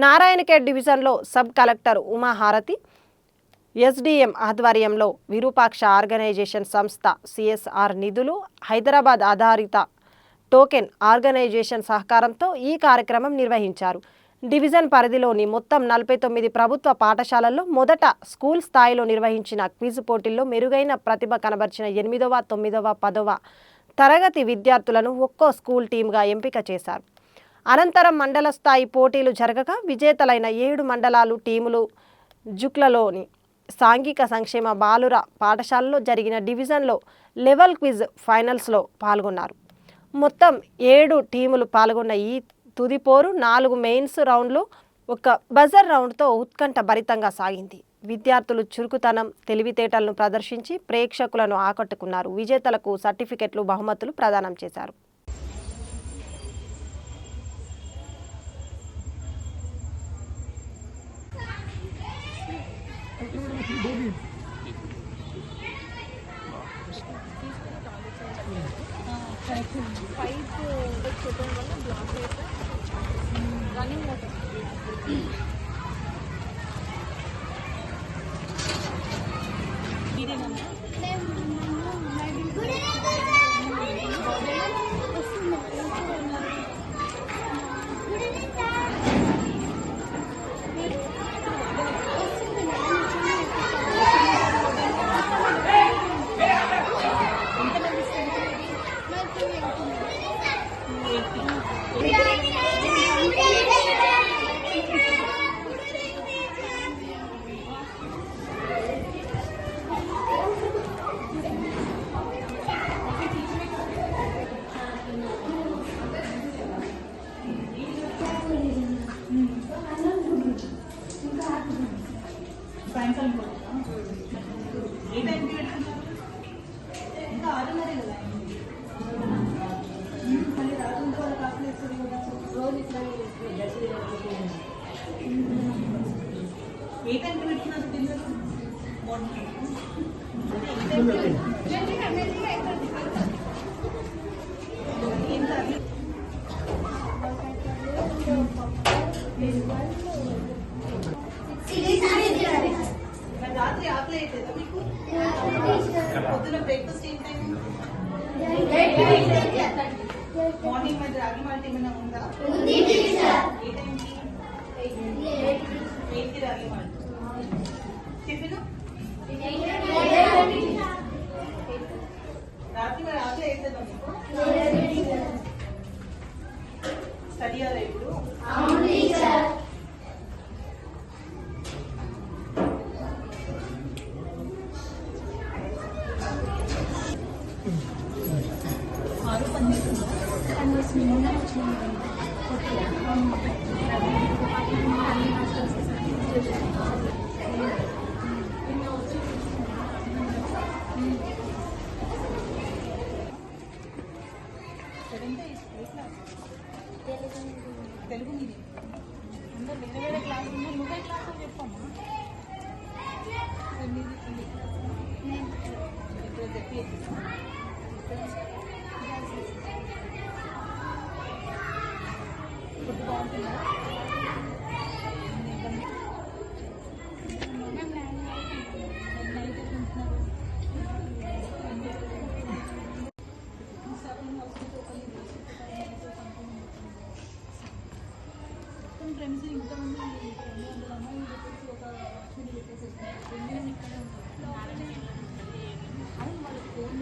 నారాయణఖేడ్ డివిజన్లో sub collector Umaharathi, SDM ఆధ్వర్యంలో Virupaksha organisation సంస్థ సిఎస్ఆర్ నిధులు, హైదరాబాద్ ఆధారిత టోకెన్ ఆర్గనైజేషన్ సహకారంతో ఈ కార్యక్రమం నిర్వహించారు. డివిజన్ పరిధిలోని మొత్తం 49 ప్రభుత్వ పాఠశాలల్లో మొదట స్కూల్ స్థాయిలో నిర్వహించిన క్విజ్ పోటీల్లో మెరుగైన ప్రతిభ కనబర్చిన 8వ, 9వ, 10వ తరగతి విద్యార్థులను ఒక్కో స్కూల్ టీమ్గా ఎంపిక చేశారు. అనంతరం మండల స్థాయి పోటీలు జరగగా విజేతలైన 7 మండలాలు టీములు జుక్లలోని సాంఘిక సంక్షేమ బాలుర పాఠశాలలో జరిగిన డివిజన్లో లెవెల్ క్విజ్ ఫైనల్స్లో పాల్గొన్నారు. మొత్తం 7 టీములు పాల్గొన్న ఈ తుది పోరు 4 మెయిన్స్ రౌండ్లు, ఒక బజర్ రౌండ్తో ఉత్కంఠ భరితంగా సాగింది. విద్యార్థులు చురుకుతనం, తెలివితేటలను ప్రదర్శించి ప్రేక్షకులను ఆకట్టుకున్నారు. విజేతలకు సర్టిఫికెట్లు, బహుమతులు ప్రదానం చేశారు. రాత్రి ఆకలి అవుతుందా మీకు? పొద్దున బ్రేక్ఫాస్ట్ ఏం టైం? మార్నింగ్ మరి రాగి మాల్ట్ ఏమైనా ఉందా? ఏ టైంకి? 8కి రాగి మాల్ట్. టిఫిన్ రాత్రి మరి ఆకలి అవుతుందా మీకు? స్టడీ అలా ఇప్పుడు తెలుగు మీది అందరూ వేరే వేరే క్లాస్ ఉన్నారు. నువ్వే క్లాస్ అని చెప్పమ్మా. ఇప్పుడు చెప్పి ఫుడ్ బాగుంటుందా? ఫ్రెండ్స్ ఇంతమంది ఒక ఇక్కడే ఉంటారు. అవును వాళ్ళ ఫోన్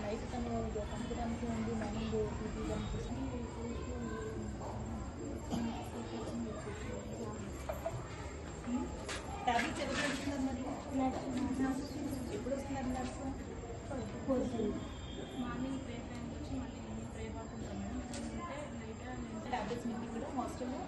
నైట్ తను పంపడానికి ఉంది. మార్నింగ్ ట్యాబ్లెట్స్ ఎవరు పెడుతున్నారు? మరి ఎప్పుడు వస్తున్నారు నర్సు? మార్నింగ్ ప్రే టైం వచ్చి మళ్ళీ ప్రే పడుతుంటాం మేడం. నైట్ ట్యాబ్లెట్స్ మీకు ఇక్కడ హాస్టల్లో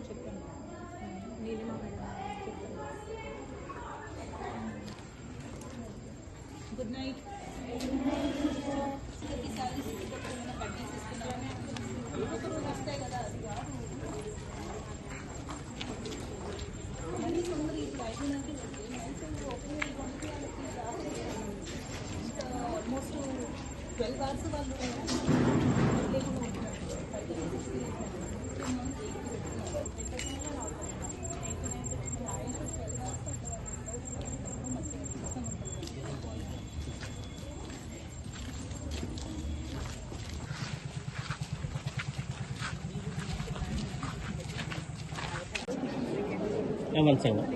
చెప్పండి. నీలిమా మేడం చెప్పండి. Good night. ఒకరోజు వస్తాయి కదా, అది కాదు మనీ తొందర ఇప్పుడు 5 ఆల్మోస్ట్ 12 అవర్స్ వాళ్ళు లేకుండా ఉంటున్నారు. 1 second.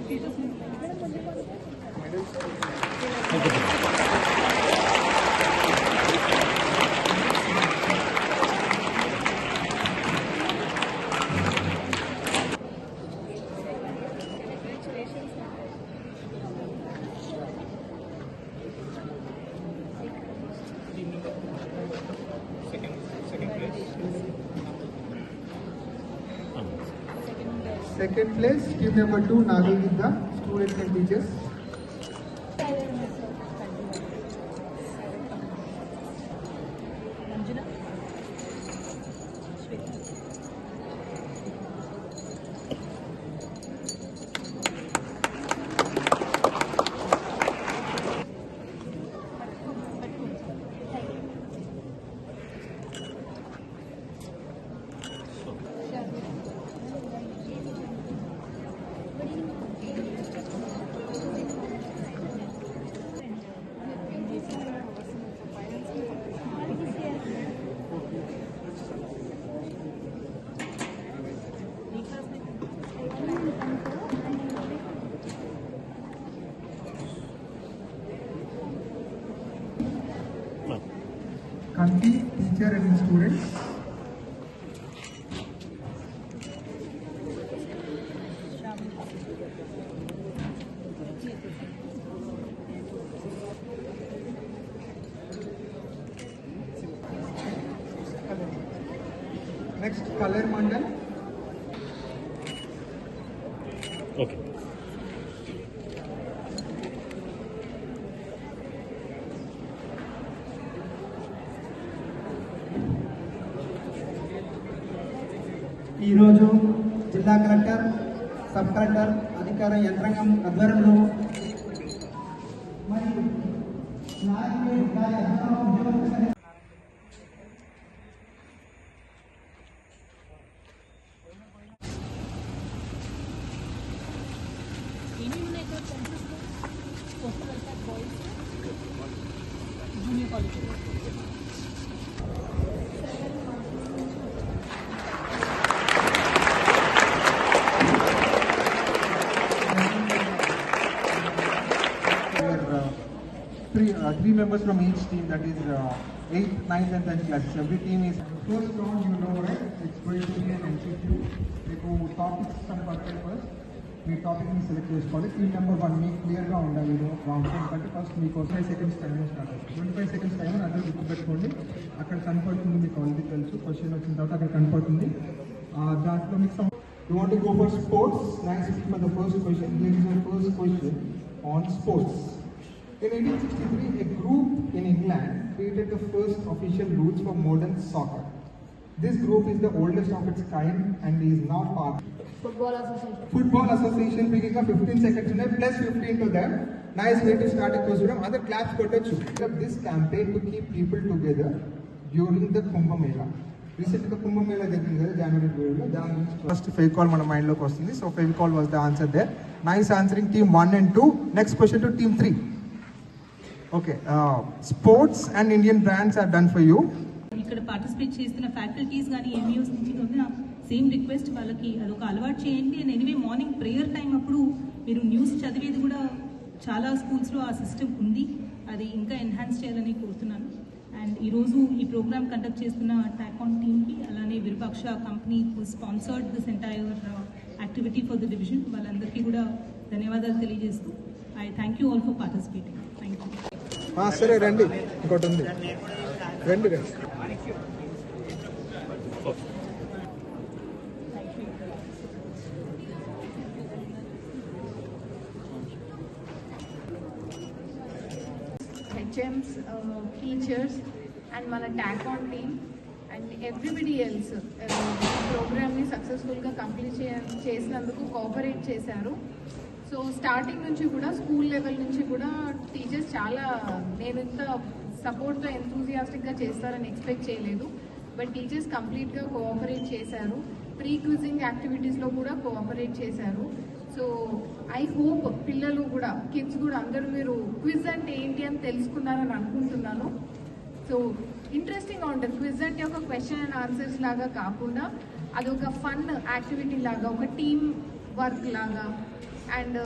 Second place, team number 2, Nagal Gidda, students and teachers. Kanti, teacher and students. Next, color mandal. Okay. ఈరోజు జిల్లా కలెక్టర్, సబ్ కలెక్టర్ అధికార యంత్రాంగం ఆధ్వర్యంలో మరియు ఏమేమి ఉన్నాయి ఇక్కడ సెంటర్స్లో? Social welfare boys, junior college. Three members from each team, that is 8th, 9th and 10th classes. Every team is first round, you know, right? It's going to be an MCQ. మీకు topics కనపడతాయి. First మీ టాపిక్ని select చేసుకోవాలి. Team number 1 మీకు క్లియర్గా ఉండాలి round. ఎందుకంటే first మీకు 25 seconds time start అవుతుంది. 25 seconds టైం అందరూ గుర్తుపెట్టుకోండి. అక్కడ కనపడుతుంది, మీకు ఆల్రెడీ తెలుసు. క్వశ్చన్ వచ్చిన తర్వాత అక్కడ కనపడుతుంది. దాంట్లో మీకు you want to go for sports. Nice for the first question. Here is your first question on sports. In 1863, a group in England created the first official rules for modern soccer. This group is the oldest of its kind and is now part. Football Association. Football Association picking up 15 seconds in plus 15 to them. Nice way to start a question. Other claps kotochu. This campaign to keep people together during the Kumbh Mela. Recently Kumbh Mela జరిగింది కదా January 12 దాని గురించి first Fevicol మన mind లోకి వస్తుంది. So Fevicol was the answer there. Nice answering team 1 and 2. Next question to team 3. Okay, sports and Indian brands are done for you. ఇక్కడ participate చేస్తున్న faculties కానీ ఎంఈఓస్ నుంచి కూడా సేమ్ రిక్వెస్ట్, వాళ్ళకి అదొక అలవాటు చేయండి. And anyway morning prayer time అప్పుడు మీరు న్యూస్ చదివేది కూడా చాలా స్కూల్స్లో ఆ సిస్టమ్ ఉంది, అది ఇంకా ఎన్హాన్స్ చేయాలని కోరుతున్నాను. అండ్ ఈరోజు ఈ ప్రోగ్రామ్ కండక్ట్ చేస్తున్న టాకాన్ టీమ్కి, అలానే Virupaksha company sponsored this entire activity for the division, వాళ్ళందరికీ కూడా ధన్యవాదాలు తెలియజేస్తూ I thank you all for participating. Thank you. సరే రండి, ఇంకోటి ఉంది, రండి రండి. HMs, teachers, and మన TACON team and everybody else ప్రోగ్రామ్ని సక్సెస్ఫుల్గా కంప్లీట్ చేసినందుకు కోఆపరేట్ చేశారు. సో స్టార్టింగ్ నుంచి కూడా స్కూల్ లెవెల్ నుంచి కూడా టీచర్స్ చాలా నేను ఇంత సపోర్ట్తో ఎంతూజియాస్టిక్గా చేస్తారని ఎక్స్పెక్ట్ చేయలేదు. బట్ టీచర్స్ కంప్లీట్గా కోఆపరేట్ చేశారు. ప్రీ క్విజింగ్ యాక్టివిటీస్లో కూడా కోఆపరేట్ చేశారు. సో ఐ హోప్ పిల్లలు కూడా కిడ్స్ కూడా అందరూ మీరు క్విజ్ అంటే ఏంటి అని తెలుసుకున్నారని అనుకుంటున్నాను. సో ఇంట్రెస్టింగ్గా ఉంటుంది. క్విజ్ అంటే ఒక క్వశ్చన్ అండ్ ఆన్సర్స్ లాగా కాకుండా అది ఒక ఫన్ యాక్టివిటీ లాగా, ఒక టీమ్ వర్క్ లాగా అండ్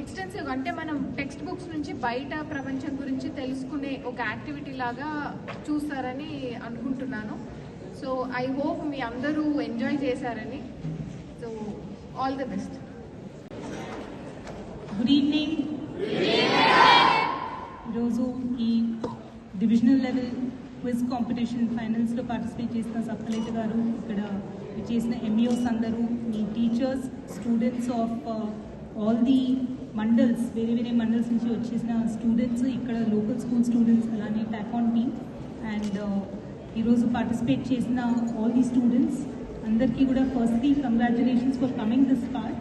ఎక్స్టెన్సివ్ అంటే మనం టెక్స్ట్ బుక్స్ నుంచి బయట ప్రపంచం గురించి తెలుసుకునే ఒక యాక్టివిటీ లాగా చూస్తారని అనుకుంటున్నాను. సో ఐ హోప్ మీ అందరూ ఎంజాయ్ చేశారని. So all the best. Good evening. ఈరోజు ఈ డివిజనల్ లెవెల్ క్విజ్ కాంపిటీషన్ ఫైనల్స్లో పార్టిసిపేట్ చేసిన సబ్ కలెక్టర్ గారు, ఇక్కడ చేసిన ఎంఈఓస్ అందరూ, మీ teachers, students of all the mandals, వేరే వేరే మండల్స్ నుంచి వచ్చేసిన స్టూడెంట్స్, ఇక్కడ లోకల్ స్కూల్ స్టూడెంట్స్, అలానే TACON టీమ్ అండ్ ఈరోజు పార్టిసిపేట్ చేసిన ఆల్ ది స్టూడెంట్స్ అందరికీ కూడా firstly congratulations for coming this far.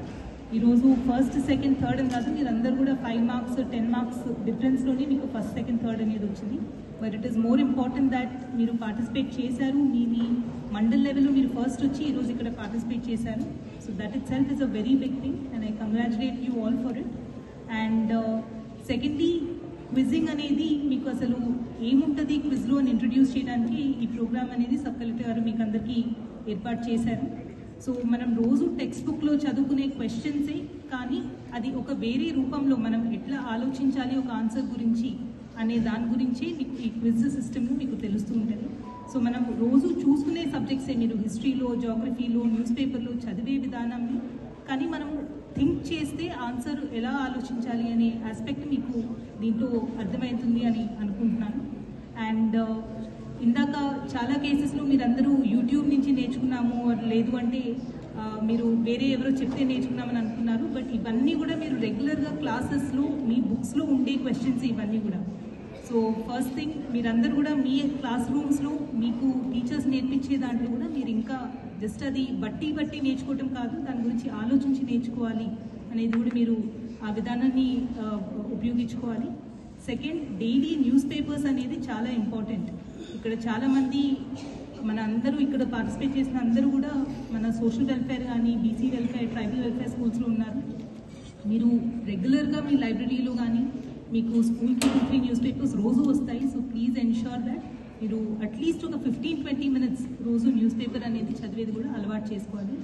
ఈరోజు ఫస్ట్, సెకండ్, థర్డ్ అని కాదు, మీరు అందరూ కూడా 5 మార్క్స్ 10 మార్క్స్ డిఫరెన్స్లోనే మీకు ఫస్ట్, సెకండ్, థర్డ్ అనేది వచ్చింది. But it is more important that మీరు పార్టిసిపేట్ చేశారు. మీ మండల్ లెవెల్లో మీరు ఫస్ట్ వచ్చి ఈరోజు ఇక్కడ పార్టిసిపేట్ చేశారు. So that itself is a very big thing and I congratulate you all for it. And secondly, quizzing అనేది మీకు అసలు ఏముంటుంది క్విజ్లో అని ఇంట్రడ్యూస్ చేయడానికి ఈ ప్రోగ్రామ్ అనేది సబ్ కలెక్టర్ గారు మీకు అందరికీ ఏర్పాటు చేశారు. సో మనం రోజు టెక్స్ట్ బుక్లో చదువుకునే క్వశ్చన్సే, కానీ అది ఒక వేరే రూపంలో మనం ఎట్లా ఆలోచించాలి ఒక ఆన్సర్ గురించి అనే దాని గురించి మీకు ఈ క్విజ్ సిస్టమ్ మీకు తెలుస్తూ ఉంటుంది. సో మనం రోజు చూసుకునే సబ్జెక్ట్సే, మీరు హిస్టరీలో, జాగ్రఫీలో, న్యూస్ పేపర్లో చదివే విధానాన్ని, కానీ మనం థింక్ చేస్తే ఆన్సర్ ఎలా ఆలోచించాలి అనే ఆస్పెక్ట్ మీకు దీంట్లో అర్థమవుతుంది అని అనుకుంటున్నాను. అండ్ ఇందాక చాలా కేసెస్లో మీరందరూ యూట్యూబ్ నుంచి నేర్చుకున్నాము, లేదు అంటే మీరు వేరే ఎవరో చెప్తే నేర్చుకున్నామని అనుకున్నారు. బట్ ఇవన్నీ కూడా మీరు రెగ్యులర్గా క్లాసెస్లో మీ బుక్స్లో ఉండే క్వశ్చన్స్ ఇవన్నీ కూడా. సో ఫస్ట్ థింగ్, మీరందరూ కూడా మీ క్లాస్ రూమ్స్లో మీకు టీచర్స్ నేర్పించే దాంట్లో కూడా మీరు ఇంకా జస్ట్ అది బట్టి నేర్చుకోవటం కాదు, దాని గురించి ఆలోచించి నేర్చుకోవాలి అనేది కూడా మీరు ఆ విధానాన్ని ఉపయోగించుకోవాలి. సెకండ్, డైలీ న్యూస్ పేపర్స్ అనేది చాలా ఇంపార్టెంట్. ఇక్కడ చాలామంది మన అందరూ ఇక్కడ పార్టిసిపేట్ చేసిన అందరూ కూడా మన సోషల్ వెల్ఫేర్ కానీ, బీసీ వెల్ఫేర్, ట్రైబల్ వెల్ఫేర్ స్కూల్స్లో ఉన్నారు. మీరు రెగ్యులర్గా మీ లైబ్రరీలో కానీ మీకు స్కూల్కి 2-3 న్యూస్ పేపర్స్ రోజు వస్తాయి. సో ప్లీజ్ ఎన్ష్యూర్ దట్ మీరు అట్లీస్ట్ ఒక 15-20 minutes రోజు న్యూస్ పేపర్ అనేది చదివేది కూడా అలవాటు చేసుకోవాలి.